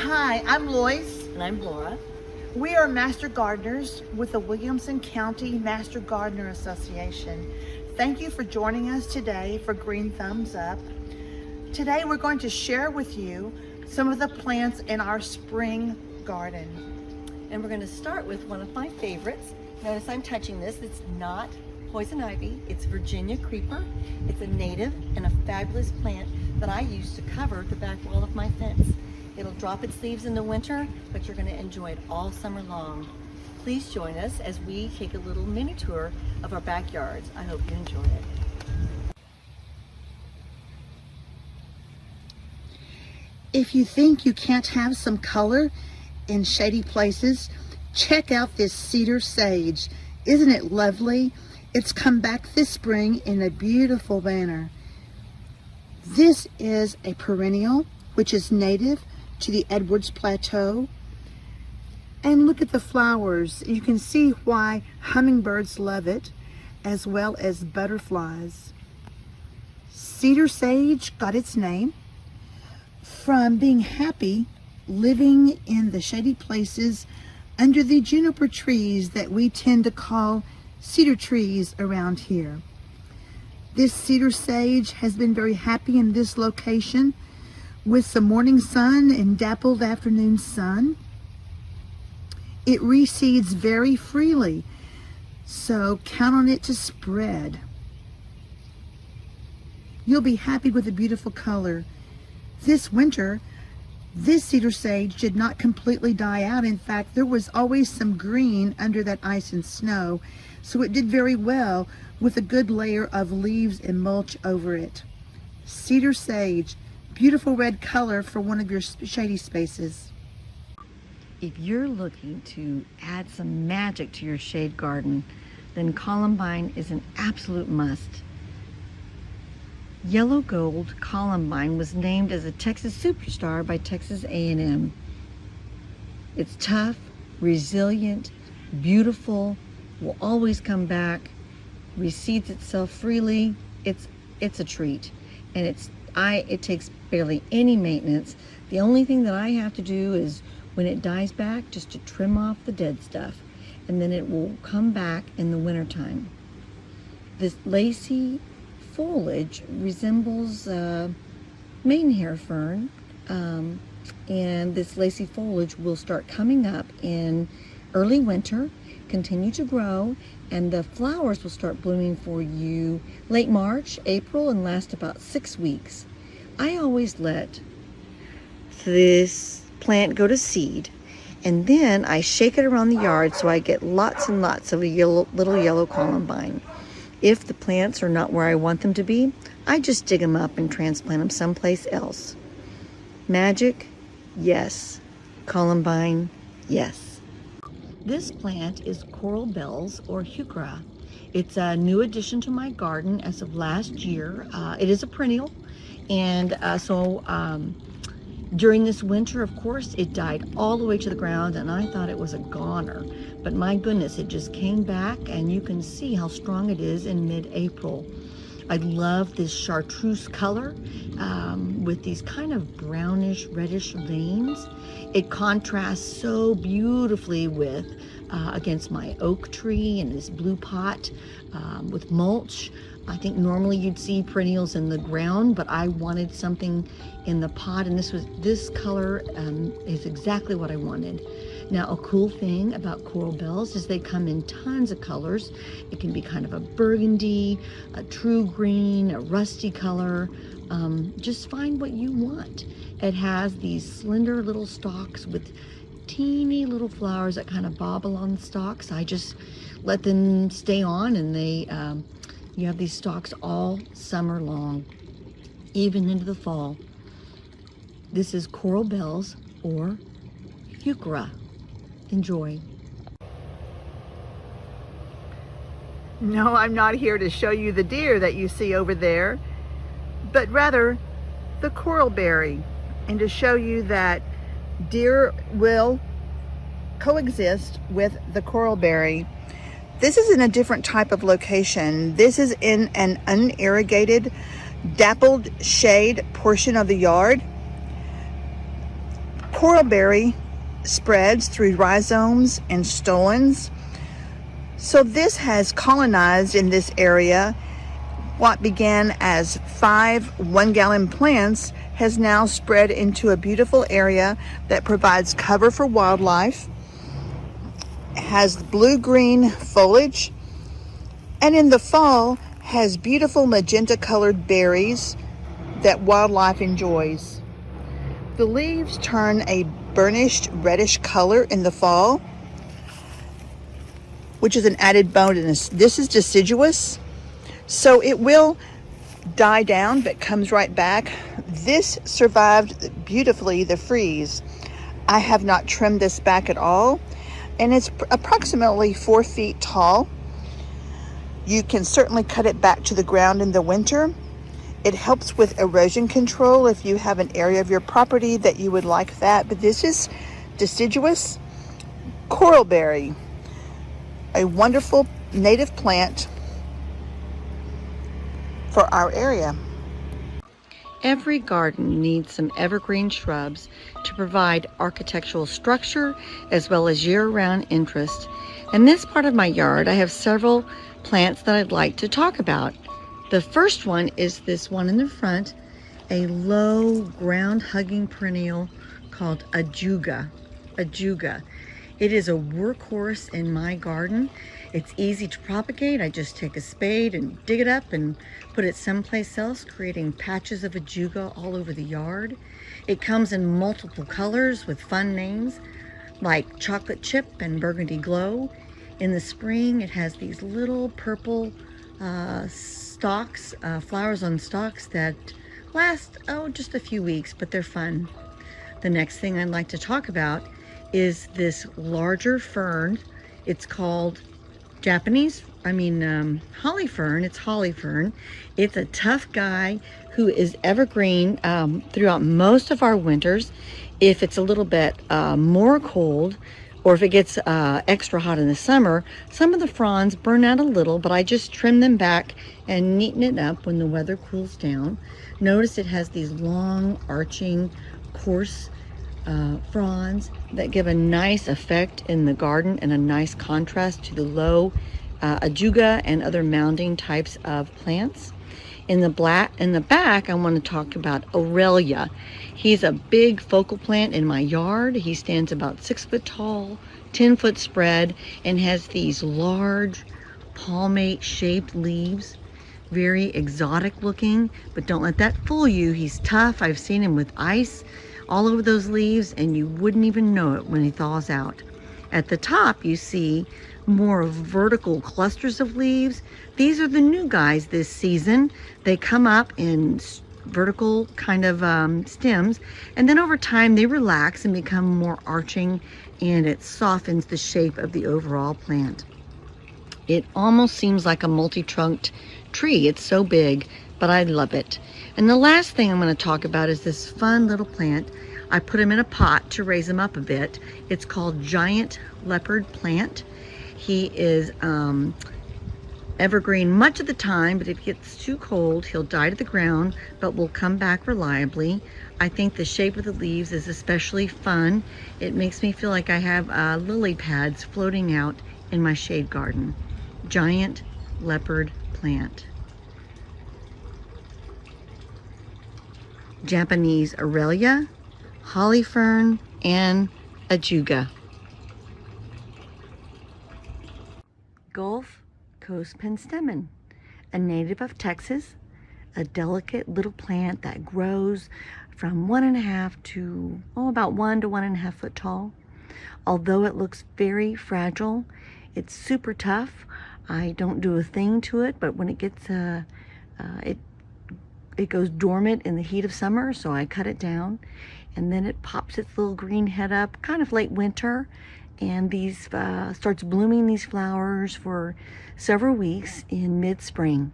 Hi, I'm Lois. And I'm Laura. We are Master Gardeners with the Williamson County Master Gardener Association. Thank you for joining us today for Green Thumbs Up. Today we're going to share with you some of the plants in our spring garden. And we're going to start with one of my favorites. Notice I'm touching this. It's not poison ivy. It's Virginia creeper. It's a native and a fabulous plant that I use to cover the back wall of my fence. It'll drop its leaves in the winter, but you're going to enjoy it all summer long. Please join us as we take a little mini tour of our backyards. I hope you enjoy it. If you think you can't have some color in shady places, check out this Cedar Sage. Isn't it lovely? It's come back this spring in a beautiful manner. This is a perennial, which is native to the Edwards Plateau. And look at the flowers. You can see why hummingbirds love it, as well as butterflies. Cedar Sage got its name from being happy living in the shady places under the juniper trees that we tend to call cedar trees around here. This Cedar Sage has been very happy in this location with some morning sun and dappled afternoon sun. It reseeds very freely, so count on it to spread. You'll be happy with the beautiful color. This winter, this Cedar Sage did not completely die out. In fact, there was always some green under that ice and snow, so it did very well with a good layer of leaves and mulch over it. Cedar Sage, beautiful red color for one of your shady spaces. If you're looking to add some magic to your shade garden, then Columbine is an absolute must. Yellow Gold Columbine was named as a Texas superstar by Texas A&M. It's tough, resilient, beautiful, will always come back, reseeds itself freely. It's a treat, and it takes barely any maintenance. The only thing that I have to do is when it dies back, just to trim off the dead stuff, and then it will come back in the wintertime. This lacy foliage resembles maidenhair fern, and this lacy foliage will start coming up in early winter, continue to grow, and the flowers will start blooming for you late March, April, and last about 6 weeks. I always let this plant go to seed, and then I shake it around the yard so I get lots and lots of a little yellow columbine. If the plants are not where I want them to be, I just dig them up and transplant them someplace else. Magic? Yes. Columbine? Yes. This plant is Coral Bells, or Heuchera. It's a new addition to my garden as of last year. It is a perennial, and during this winter, of course, it died all the way to the ground, and I thought it was a goner. But my goodness, it just came back, and you can see how strong it is in mid-April. I love this chartreuse color with these kind of brownish, reddish veins. It contrasts so beautifully with against my oak tree and this blue pot with mulch. I think normally you'd see perennials in the ground, but I wanted something in the pot, and this color is exactly what I wanted. Now, a cool thing about Coral Bells is they come in tons of colors. It can be kind of a burgundy, a true green, a rusty color. Just find what you want. It has these slender little stalks with teeny little flowers that kind of bob along the stalks. I just let them stay on, and you have these stalks all summer long, even into the fall. This is Coral Bells, or Heuchera. Enjoy. No, I'm not here to show you the deer that you see over there, but rather the coralberry, and to show you that deer will coexist with the coralberry. This is in a different type of location. This is in an unirrigated, dappled shade portion of the yard. Coralberry spreads through rhizomes and stolons. So this has colonized in this area. What began as 5 1-gallon plants has now spread into a beautiful area that provides cover for wildlife, has blue-green foliage, and in the fall has beautiful magenta colored berries that wildlife enjoys. The leaves turn a burnished reddish color in the fall, which is an added bonus. This is deciduous, so it will die down but comes right back. This survived beautifully the freeze. I have not trimmed this back at all, and it's approximately 4 feet tall. You can certainly cut it back to the ground in the winter. It helps with erosion control if you have an area of your property that you would like that. But this is deciduous coralberry, a wonderful native plant for our area. Every garden needs some evergreen shrubs to provide architectural structure as well as year-round interest. In this part of my yard, I have several plants that I'd like to talk about. The first one is this one in the front, a low ground-hugging perennial called ajuga. It is a workhorse in my garden. It's easy to propagate. I just take a spade and dig it up and put it someplace else, creating patches of ajuga all over the yard. It comes in multiple colors with fun names like chocolate chip and burgundy glow. In the spring, it has these little purple stalks, flowers on stalks that last, just a few weeks, but they're fun. The next thing I'd like to talk about is this larger fern. It's called holly fern. It's holly fern. It's a tough guy who is evergreen throughout most of our winters. If it's a little bit more cold, or if it gets extra hot in the summer, some of the fronds burn out a little, but I just trim them back and neaten it up when the weather cools down. Notice it has these long, arching, coarse fronds that give a nice effect in the garden and a nice contrast to the low ajuga and other mounding types of plants. In the back, I want to talk about Aurelia. He's a big focal plant in my yard. He stands about 6 foot tall, 10 foot spread, and has these large palmate shaped leaves. Very exotic looking, but don't let that fool you. He's tough. I've seen him with ice all over those leaves, and you wouldn't even know it when he thaws out. At the top, you see more vertical clusters of leaves. These are the new guys this season. They come up in vertical kind of stems, and then over time they relax and become more arching, and it softens the shape of the overall plant. It almost seems like a multi-trunked tree. It's so big, but I love it. And the last thing I'm going to talk about is this fun little plant. I put him in a pot to raise him up a bit. It's called giant leopard plant. He is evergreen much of the time, but if it gets too cold, he'll die to the ground, but will come back reliably. I think the shape of the leaves is especially fun. It makes me feel like I have lily pads floating out in my shade garden. Giant leopard plant. Japanese Aurelia, holly fern, and ajuga. Gulf Coast Penstemon, a native of Texas, a delicate little plant that grows from 1.5 to about 1 to 1.5 foot tall. Although it looks very fragile, it's super tough. I don't do a thing to it, but when it gets it goes dormant in the heat of summer, so I cut it down, and then it pops its little green head up kind of late winter, and these starts blooming these flowers for several weeks in mid-spring.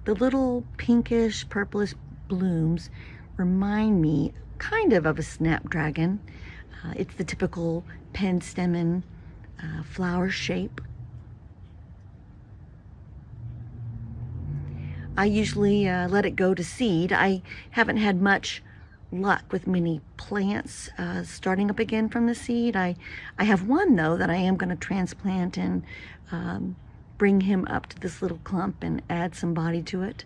The little pinkish purplish blooms remind me kind of a snapdragon. It's the typical penstemon flower shape. I usually let it go to seed. I haven't had much luck with many plants starting up again from the seed. I have one though that I am going to transplant and bring him up to this little clump and add some body to it.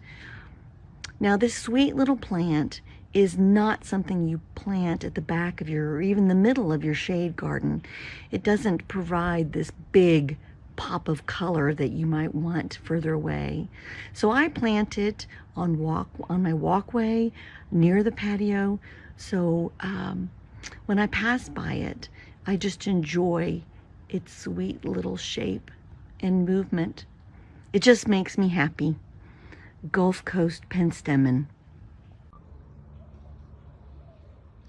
Now this sweet little plant is not something you plant at the back of your, or even the middle of your shade garden. It doesn't provide this big pop of color that you might want further away. So I plant it on my walkway near the patio. So when I pass by it, I just enjoy its sweet little shape and movement. It just makes me happy. Gulf Coast Penstemon.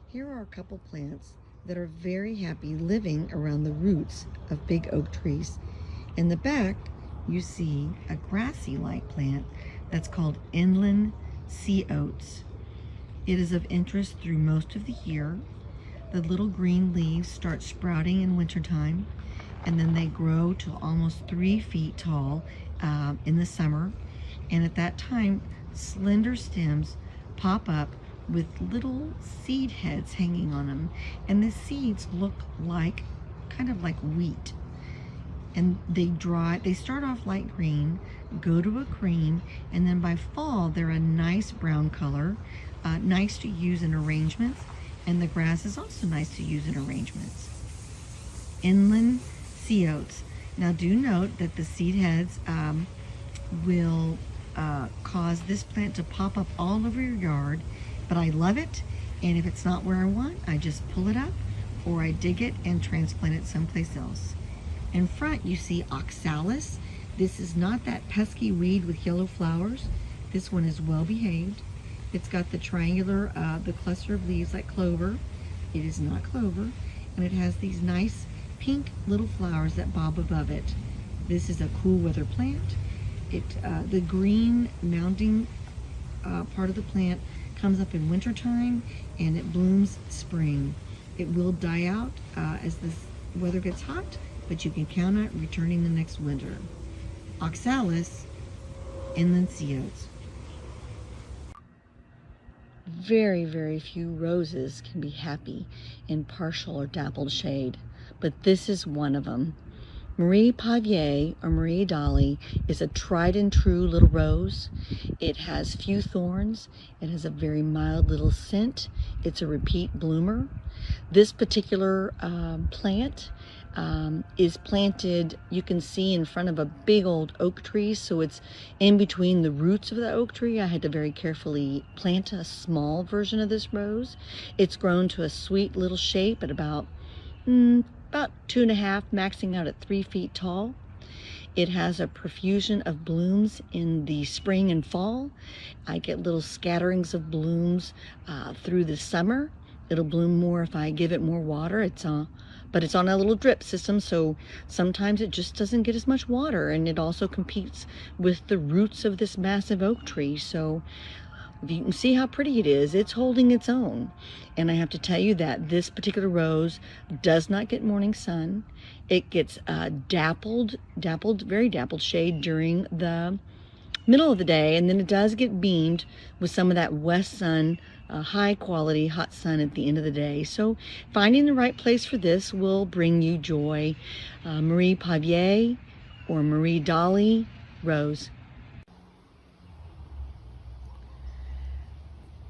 Here are a couple plants that are very happy living around the roots of big oak trees. In the back, you see a grassy-like plant that's called inland sea oats. It is of interest through most of the year. The little green leaves start sprouting in wintertime, and then they grow to almost 3 feet tall in the summer. And at that time, slender stems pop up with little seed heads hanging on them. And the seeds look like, kind of like wheat. And they start off light green, go to a cream, and then by fall, they're a nice brown color, nice to use in arrangements. And the grass is also nice to use in arrangements. Inland sea oats. Now do note that the seed heads will cause this plant to pop up all over your yard, but I love it, and if it's not where I want, I just pull it up or I dig it and transplant it someplace else. In front you see Oxalis. This is not that pesky weed with yellow flowers. This one is well behaved. It's got the triangular, the cluster of leaves like clover. It is not clover, and it has these nice pink little flowers that bob above it. This is a cool weather plant. The green mounding part of the plant comes up in wintertime and it blooms spring. It will die out as the weather gets hot, but you can count on it returning the next winter. Oxalis, inland sea oats. Very, very few roses can be happy in partial or dappled shade, but this is one of them. Mariepaglier, or Dolly, is a tried and true little rose. It has few thorns. It has a very mild little scent. It's a repeat bloomer. This particular plant is planted, you can see, in front of a big old oak tree, so it's in between the roots of the oak tree. I had to very carefully plant a small version of this rose. It's grown to a sweet little shape at about 2.5, maxing out at 3 feet tall. It has a profusion of blooms in the spring and fall. I get little scatterings of blooms through the summer. It'll bloom more if I give it more water. But it's on a little drip system, so sometimes it just doesn't get as much water, and it also competes with the roots of this massive oak tree. So if you can see how pretty it is, it's holding its own. And I have to tell you that this particular rose does not get morning sun. It gets very dappled shade during the middle of the day, and then it does get beamed with some of that west sun, high quality hot sun at the end of the day. So finding the right place for this will bring you joy. Mariepaglier or Dolly rose.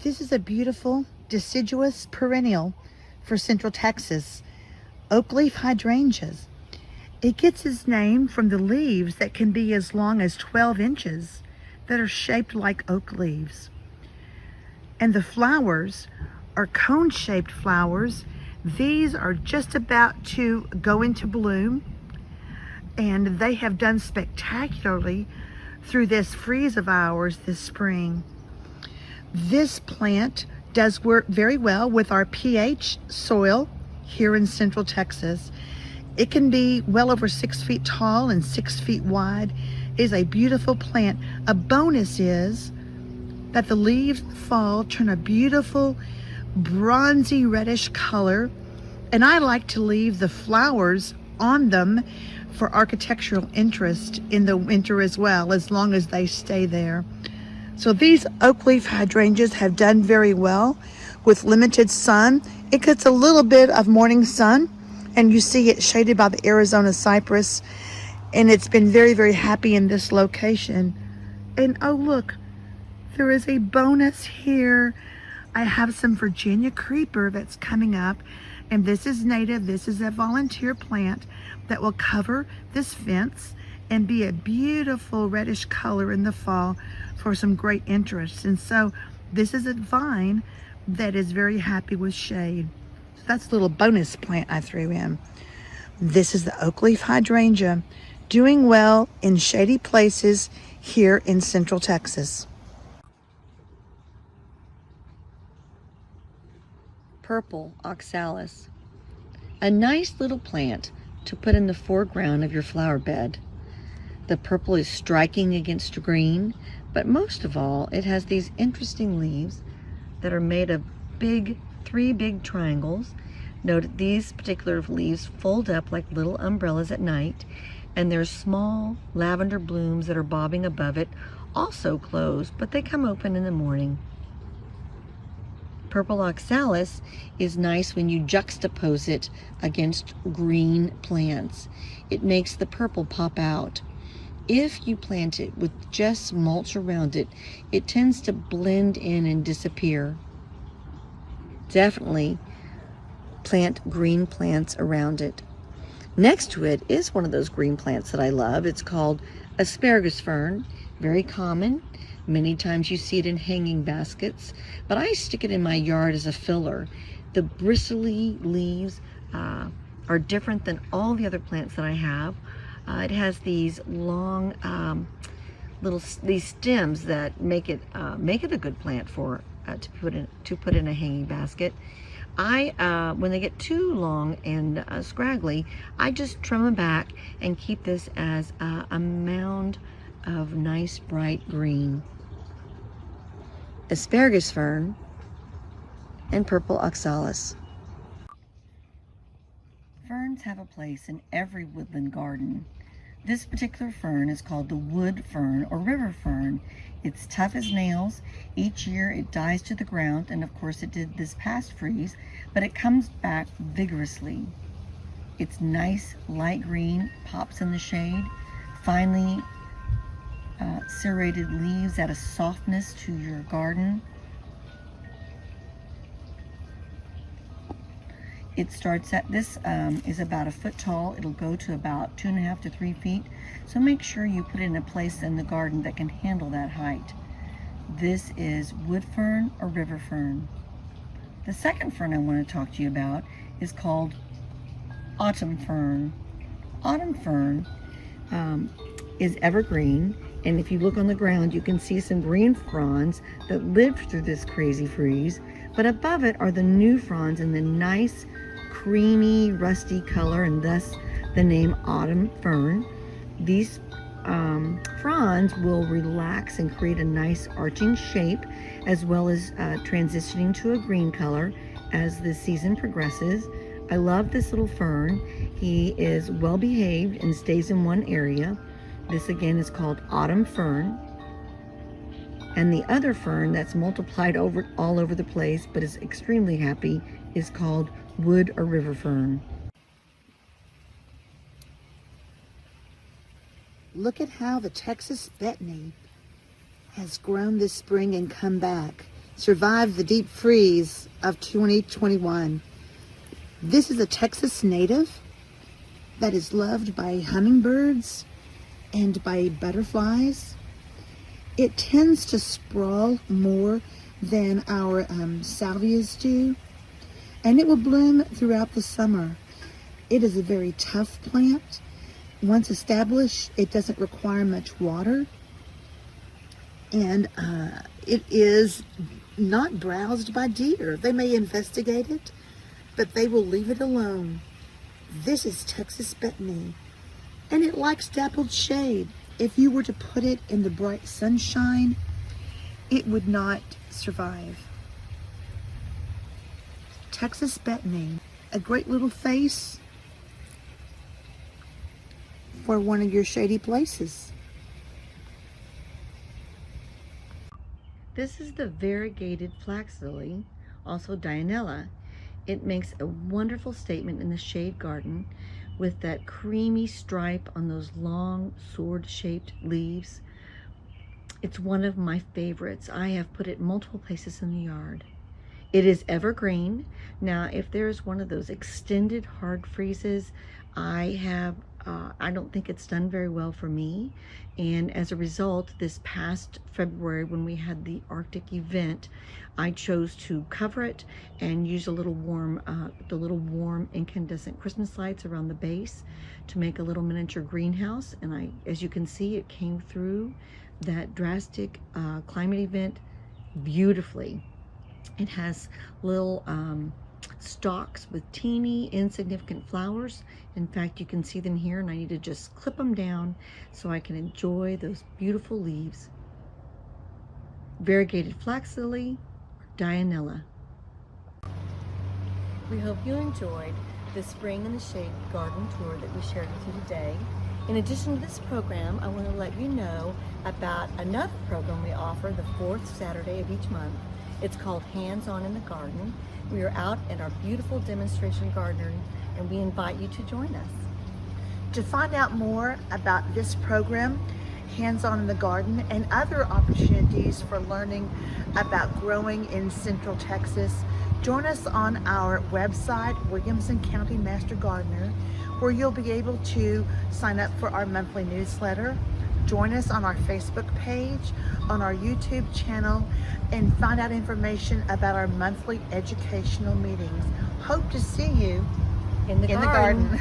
This is a beautiful deciduous perennial for Central Texas, oak leaf hydrangeas. It gets its name from the leaves that can be as long as 12 inches that are shaped like oak leaves. And the flowers are cone-shaped flowers. These are just about to go into bloom, and they have done spectacularly through this freeze of ours this spring. This plant does work very well with our pH soil here in Central Texas. It can be well over 6 feet tall and 6 feet wide. It is a beautiful plant. A bonus is that the leaves fall turn a beautiful bronzy reddish color, and I like to leave the flowers on them for architectural interest in the winter as well, as long as they stay there. So these oak leaf hydrangeas have done very well with limited sun. It gets a little bit of morning sun, and you see it shaded by the Arizona cypress, and it's been very, very happy in this location. And oh look, there is a bonus here. I have some Virginia creeper that's coming up, and this is native. This is a volunteer plant that will cover this fence and be a beautiful reddish color in the fall for some great interest. And so this is a vine that is very happy with shade. So that's a little bonus plant I threw in. This is the oak leaf hydrangea, doing well in shady places here in Central Texas. Purple Oxalis, a nice little plant to put in the foreground of your flower bed. The purple is striking against green, but most of all, it has these interesting leaves that are made of three big triangles. Note that these particular leaves fold up like little umbrellas at night, and there's small lavender blooms that are bobbing above it, also closed, but they come open in the morning. Purple Oxalis is nice when you juxtapose it against green plants. It makes the purple pop out. If you plant it with just mulch around it, it tends to blend in and disappear. Definitely plant green plants around it. Next to it is one of those green plants that I love. It's called asparagus fern, very common. Many times you see it in hanging baskets, but I stick it in my yard as a filler. The bristly leaves are different than all the other plants that I have. It has these long these stems that make it a good plant for to put in a hanging basket. When they get too long and scraggly, I just trim them back and keep this as a mound of nice bright green. Asparagus fern and purple oxalis. Ferns have a place in every woodland garden. This particular fern is called the wood fern or river fern. It's tough as nails. Each year it dies to the ground, and of course it did this past freeze, but it comes back vigorously. It's nice light green, pops in the shade, finely serrated leaves add a softness to your garden. It starts at this is about 1 foot tall. It'll go to about 2.5 to 3 feet. So make sure you put it in a place in the garden that can handle that height. This is wood fern or river fern. The second fern I want to talk to you about is called autumn fern. Autumn fern is evergreen, and if you look on the ground, you can see some green fronds that lived through this crazy freeze, but above it are the new fronds in the nice creamy rusty color, and thus the name autumn fern. These fronds will relax and create a nice arching shape, as well as transitioning to a green color as the season progresses. I love this little fern. He is well behaved and stays in one area. This again is called autumn fern. And the other fern that's multiplied all over the place but is extremely happy is called wood or river fern. Look at how the Texas Betanate has grown this spring and come back, survived the deep freeze of 2021. This is a Texas native that is loved by hummingbirds and by butterflies. It tends to sprawl more than our salvias do, and it will bloom throughout the summer. It is a very tough plant. Once established, it doesn't require much water, and it is not browsed by deer. They may investigate it, but they will leave it alone. This is Texas Betanate, and it likes dappled shade. If you were to put it in the bright sunshine, it would not survive. Texas Betanate, a great little face for one of your shady places. This is the variegated flax lily, also Dianella. It makes a wonderful statement in the shade garden with that creamy stripe on those long sword-shaped leaves. It's one of my favorites. I have put it multiple places in the yard. It is evergreen. Now, if there's one of those extended hard freezes, I don't think it's done very well for me. And as a result, this past February when we had the Arctic event, I chose to cover it and use a little warm, the little warm incandescent Christmas lights around the base to make a little miniature greenhouse. And as you can see, it came through that drastic climate event beautifully. It has little stalks with teeny insignificant flowers. In fact, you can see them here, and I need to just clip them down so I can enjoy those beautiful leaves. Variegated flax lily, Dianella. We hope you enjoyed the Spring in the Shade garden tour that we shared with you today. In addition to this program, I want to let you know about another program we offer the fourth Saturday of each month. It's called Hands On in the Garden. We are out at our beautiful demonstration garden, and we invite you to join us. To find out more about this program, Hands On in the Garden, and other opportunities for learning about growing in Central Texas, join us on our website, Williamson County Master Gardener, where you'll be able to sign up for our monthly newsletter. Join us on our Facebook page, on our YouTube channel, and find out information about our monthly educational meetings. Hope to see you In the garden.